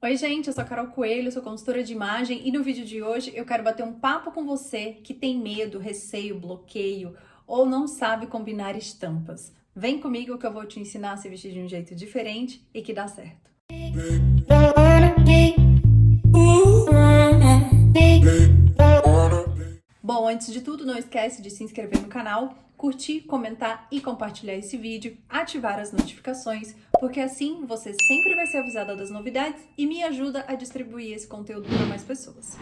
Oi, gente, eu sou a Carol Coelho, sou consultora de imagem e no vídeo de hoje eu quero bater um papo com você que tem medo, receio, bloqueio ou não sabe combinar estampas. Vem comigo que eu vou te ensinar a se vestir de um jeito diferente e que dá certo. Bom, antes de tudo, não esquece de se inscrever no canal, curtir, comentar e compartilhar esse vídeo, ativar as notificações, porque assim você sempre vai ser avisada das novidades e me ajuda a distribuir esse conteúdo para mais pessoas.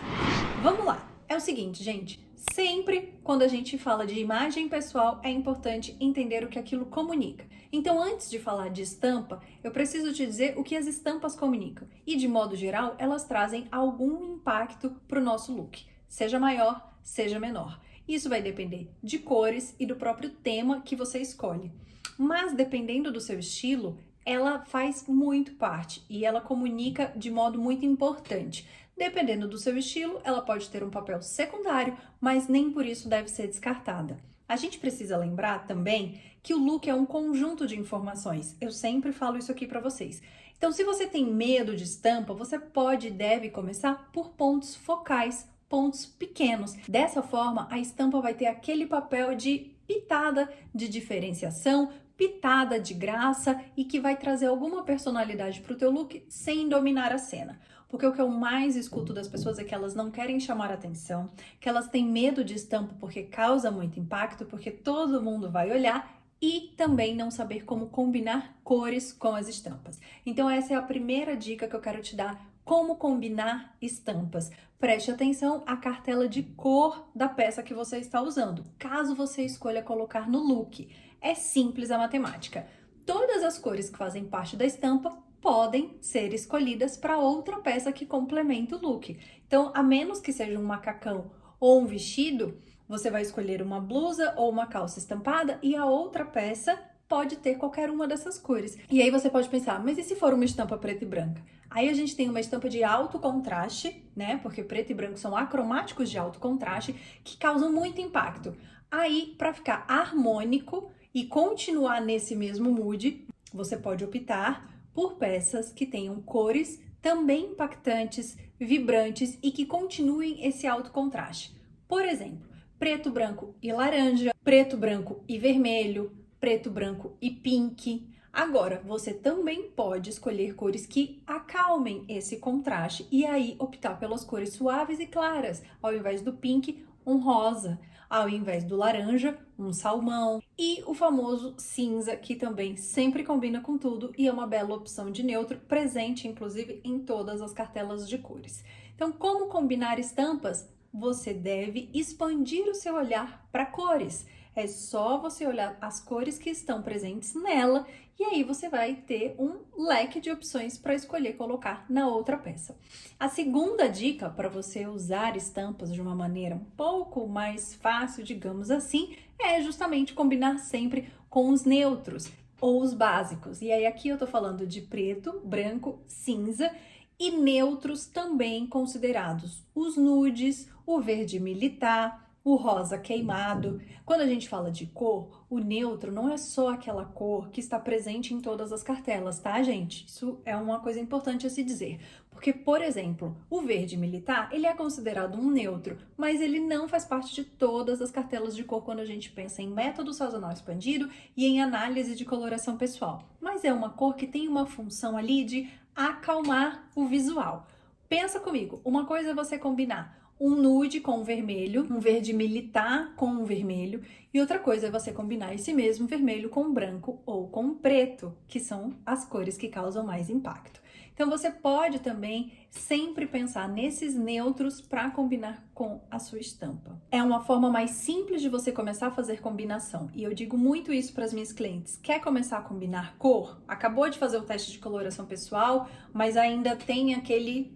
Vamos lá! É o seguinte, gente, sempre quando a gente fala de imagem pessoal, é importante entender o que aquilo comunica. Então, antes de falar de estampa, eu preciso te dizer o que as estampas comunicam. E, de modo geral, elas trazem algum impacto para o nosso look, seja maior, seja menor. Isso vai depender de cores e do próprio tema que você escolhe. Mas, dependendo do seu estilo, ela faz muito parte e ela comunica de modo muito importante. Dependendo do seu estilo, ela pode ter um papel secundário, mas nem por isso deve ser descartada. A gente precisa lembrar também que o look é um conjunto de informações. Eu sempre falo isso aqui para vocês. Então, se você tem medo de estampa, você pode e deve começar por pontos focais, pontos pequenos. Dessa forma, a estampa vai ter aquele papel de pitada de diferenciação, pitada de graça e que vai trazer alguma personalidade para o teu look sem dominar a cena. Porque o que eu mais escuto das pessoas é que elas não querem chamar atenção, que elas têm medo de estampa porque causa muito impacto, porque todo mundo vai olhar e também não saber como combinar cores com as estampas. Então essa é a primeira dica que eu quero te dar, como combinar estampas. Preste atenção à cartela de cor da peça que você está usando, caso você escolha colocar no look. É simples a matemática. Todas as cores que fazem parte da estampa podem ser escolhidas para outra peça que complementa o look. Então, a menos que seja um macacão ou um vestido, você vai escolher uma blusa ou uma calça estampada e a outra peça pode ter qualquer uma dessas cores. E aí você pode pensar, mas e se for uma estampa preta e branca? Aí a gente tem uma estampa de alto contraste, né? Porque preto e branco são acromáticos de alto contraste que causam muito impacto. Aí, para ficar harmônico e continuar nesse mesmo mood, você pode optar por peças que tenham cores também impactantes, vibrantes e que continuem esse alto contraste. Por exemplo, preto, branco e laranja, preto, branco e vermelho, preto, branco e pink. Agora, você também pode escolher cores que acalmem esse contraste e aí optar pelas cores suaves e claras, ao invés do pink, um rosa, ao invés do laranja, um salmão e o famoso cinza, que também sempre combina com tudo e é uma bela opção de neutro, presente inclusive em todas as cartelas de cores. Então, como combinar estampas? Você deve expandir o seu olhar para cores. É só você olhar as cores que estão presentes nela e aí você vai ter um leque de opções para escolher colocar na outra peça. A segunda dica para você usar estampas de uma maneira um pouco mais fácil, digamos assim, é justamente combinar sempre com os neutros ou os básicos. E aí aqui eu tô falando de preto, branco, cinza e neutros também considerados os nudes, o verde militar, o rosa queimado. Quando a gente fala de cor, o neutro não é só aquela cor que está presente em todas as cartelas, tá, gente? Isso é uma coisa importante a se dizer. Porque, por exemplo, o verde militar, ele é considerado um neutro, mas ele não faz parte de todas as cartelas de cor quando a gente pensa em método sazonal expandido e em análise de coloração pessoal. Mas é uma cor que tem uma função ali de acalmar o visual. Pensa comigo, uma coisa é você combinar um nude com um vermelho, um verde militar com um vermelho, e outra coisa é você combinar esse mesmo vermelho com branco ou com preto, que são as cores que causam mais impacto. Então você pode também sempre pensar nesses neutros para combinar com a sua estampa. É uma forma mais simples de você começar a fazer combinação, e eu digo muito isso para as minhas clientes. Quer começar a combinar cor? Acabou de fazer o teste de coloração pessoal, mas ainda tem aquele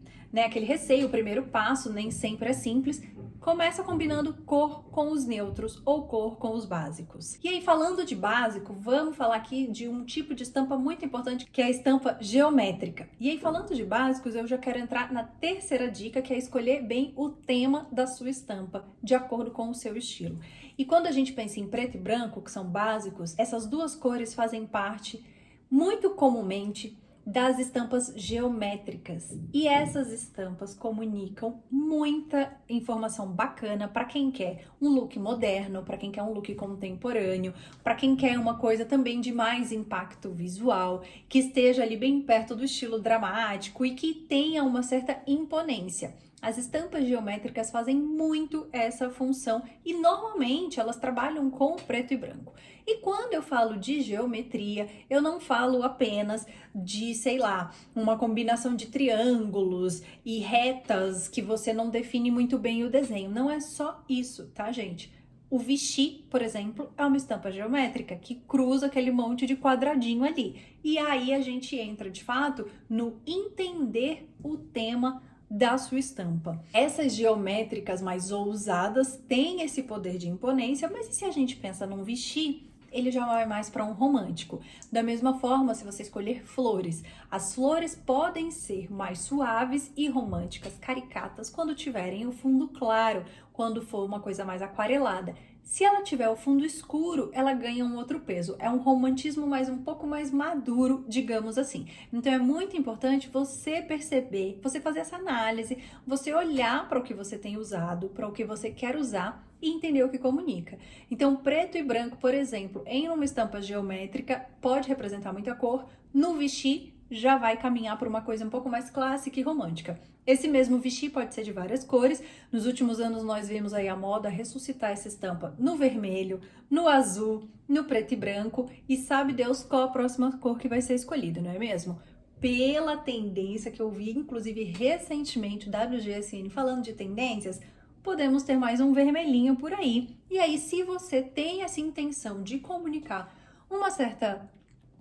receio, o primeiro passo nem sempre é simples. Começa combinando cor com os neutros ou cor com os básicos. E aí, falando de básico, vamos falar aqui de um tipo de estampa muito importante, que é a estampa geométrica. E aí, falando de básicos, eu já quero entrar na terceira dica, que é escolher bem o tema da sua estampa, de acordo com o seu estilo. E quando a gente pensa em preto e branco, que são básicos, essas duas cores fazem parte, muito comumente, das estampas geométricas. E essas estampas comunicam muita informação bacana para quem quer um look moderno, para quem quer um look contemporâneo, para quem quer uma coisa também de mais impacto visual, que esteja ali bem perto do estilo dramático e que tenha uma certa imponência. As estampas geométricas fazem muito essa função e normalmente elas trabalham com preto e branco. E quando eu falo de geometria, eu não falo apenas de, sei lá, uma combinação de triângulos e retas que você não define muito bem o desenho. Não é só isso, tá, gente? O Vichy, por exemplo, é uma estampa geométrica que cruza aquele monte de quadradinho ali. E aí a gente entra, de fato, no entender o tema da sua estampa. Essas geométricas mais ousadas têm esse poder de imponência, mas e se a gente pensa num Vichy, ele já vai mais para um romântico. Da mesma forma, se você escolher flores, as flores podem ser mais suaves e românticas, caricatas, quando tiverem o fundo claro, quando for uma coisa mais aquarelada. Se ela tiver o fundo escuro, ela ganha um outro peso. É um romantismo um pouco mais maduro, digamos assim. Então é muito importante você perceber, você fazer essa análise, você olhar para o que você tem usado, para o que você quer usar e entender o que comunica. Então, preto e branco, por exemplo, em uma estampa geométrica, pode representar muita cor. No Vichy, já vai caminhar por uma coisa um pouco mais clássica e romântica. Esse mesmo Vichy pode ser de várias cores. Nos últimos anos nós vimos aí a moda ressuscitar essa estampa no vermelho, no azul, no preto e branco, e sabe Deus qual a próxima cor que vai ser escolhida, não é mesmo? Pela tendência que eu vi, inclusive recentemente, o WGSN falando de tendências, podemos ter mais um vermelhinho por aí. E aí, se você tem essa intenção de comunicar uma certa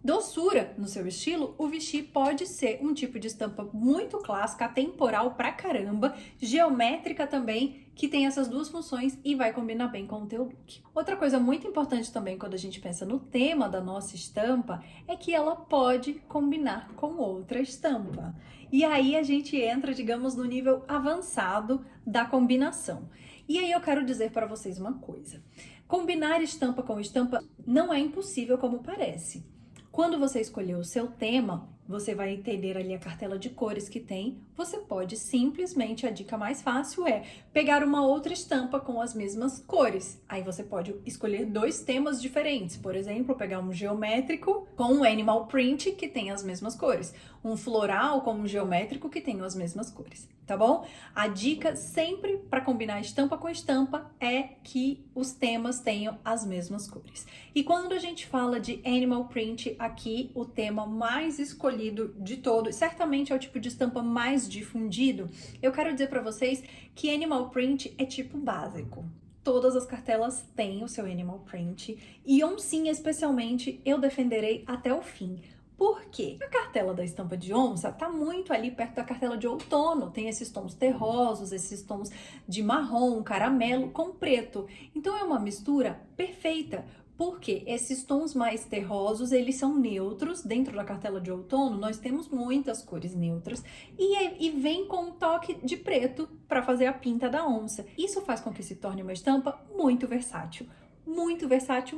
doçura no seu estilo, o Vichy pode ser um tipo de estampa muito clássica, atemporal pra caramba, geométrica também, que tem essas duas funções e vai combinar bem com o teu look. Outra coisa muito importante também quando a gente pensa no tema da nossa estampa é que ela pode combinar com outra estampa. E aí a gente entra, digamos, no nível avançado da combinação. E aí eu quero dizer para vocês uma coisa. Combinar estampa com estampa não é impossível como parece. Quando você escolher o seu tema, você vai entender ali a cartela de cores que tem. Você pode simplesmente, a dica mais fácil é pegar uma outra estampa com as mesmas cores. Aí você pode escolher 2 temas diferentes. Por exemplo, pegar um geométrico com um animal print que tem as mesmas cores. Um floral com um geométrico que tem as mesmas cores, tá bom? A dica sempre para combinar estampa com estampa é que os temas tenham as mesmas cores. E quando a gente fala de animal print, aqui o tema mais escolhido de todos, certamente é o tipo de estampa mais difundido, eu quero dizer para vocês que animal print é tipo básico. Todas as cartelas têm o seu animal print e oncinha especialmente eu defenderei até o fim. Por quê? A cartela da estampa de onça tá muito ali perto da cartela de outono, tem esses tons terrosos, esses tons de marrom, caramelo com preto. Então é uma mistura perfeita. Porque esses tons mais terrosos, eles são neutros. Dentro da cartela de outono, nós temos muitas cores neutras e vem com um toque de preto para fazer a pinta da onça. Isso faz com que se torne uma estampa muito versátil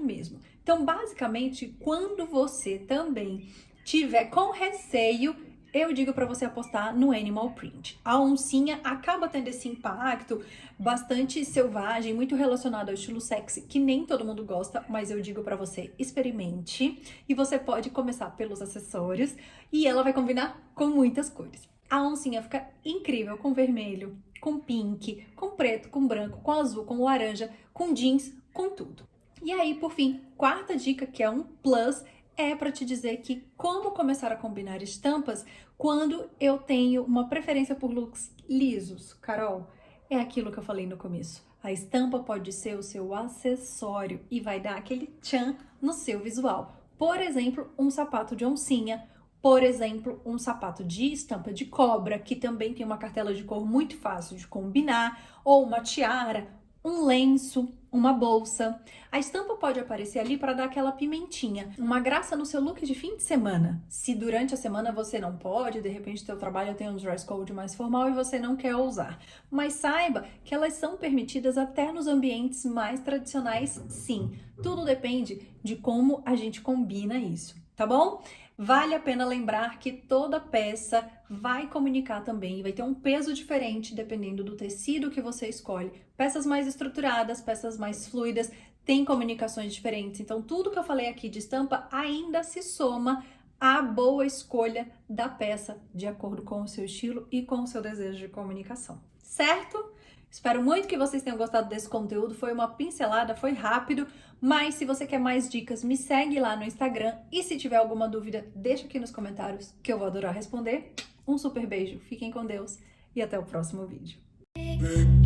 mesmo. Então, basicamente, quando você também tiver com receio, eu digo para você apostar no animal print. A oncinha acaba tendo esse impacto bastante selvagem, muito relacionado ao estilo sexy, que nem todo mundo gosta, mas eu digo para você, experimente. E você pode começar pelos acessórios e ela vai combinar com muitas cores. A oncinha fica incrível com vermelho, com pink, com preto, com branco, com azul, com laranja, com jeans, com tudo. E aí, por fim, quarta dica, que é um plus, é para te dizer que como começar a combinar estampas quando eu tenho uma preferência por looks lisos. Carol, é aquilo que eu falei no começo. A estampa pode ser o seu acessório e vai dar aquele tchan no seu visual. Por exemplo, um sapato de oncinha, por exemplo, um sapato de estampa de cobra, que também tem uma cartela de cor muito fácil de combinar, ou uma tiara, um lenço, uma bolsa. A estampa pode aparecer ali para dar aquela pimentinha, uma graça no seu look de fim de semana. Se durante a semana você não pode, de repente seu trabalho tem um dress code mais formal e você não quer usar. Mas saiba que elas são permitidas até nos ambientes mais tradicionais, sim. Tudo depende de como a gente combina isso, tá bom? Vale a pena lembrar que toda peça vai comunicar também, vai ter um peso diferente dependendo do tecido que você escolhe. Peças mais estruturadas, peças mais fluidas, têm comunicações diferentes. Então, tudo que eu falei aqui de estampa ainda se soma à boa escolha da peça, de acordo com o seu estilo e com o seu desejo de comunicação. Certo? Espero muito que vocês tenham gostado desse conteúdo. Foi uma pincelada, foi rápido, mas se você quer mais dicas, me segue lá no Instagram e se tiver alguma dúvida, deixa aqui nos comentários que eu vou adorar responder. Um super beijo, fiquem com Deus e até o próximo vídeo.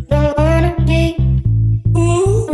Don't wanna be, ooh,